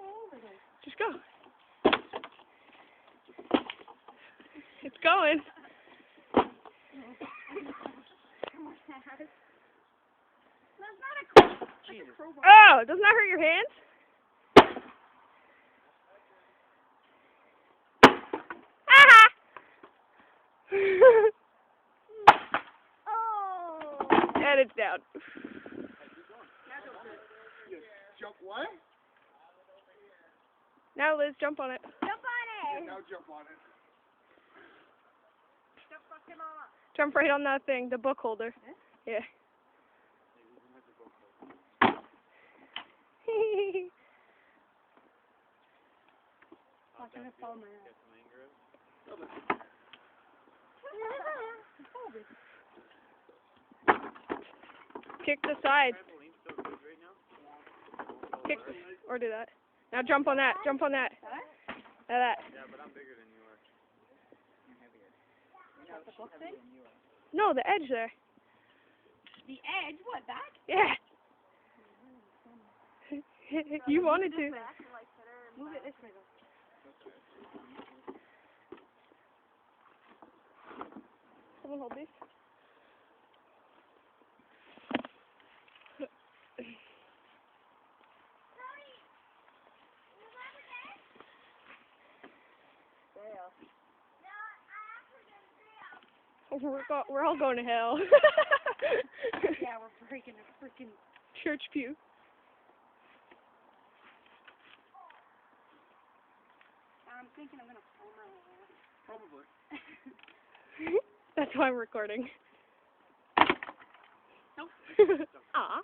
over there. Just go. It's going. Come on, Dad. That's not a crowbar. Jesus. Oh, doesn't that hurt your hands? Ah! Oh. And it's down. Jump what? Now Liz, jump on it. Jump on it. Now jump on it. Jump fucking on. Jump right on that thing, the book holder. Yeah. I'm gonna fall my ass. Kick the side. Kick the, or do that. Now jump on that. Jump on that. Now that. Yeah, but I'm bigger than you are. The book thing? No, the edge there. The edge? What, back? Yeah. You wanted to. Move it this way, though. Someone hold these. We're all going to hell. Yeah, we're breaking a freaking... Church pew. I'm thinking I'm gonna fall my ass. Probably. That's why I'm recording. Nope. Aw.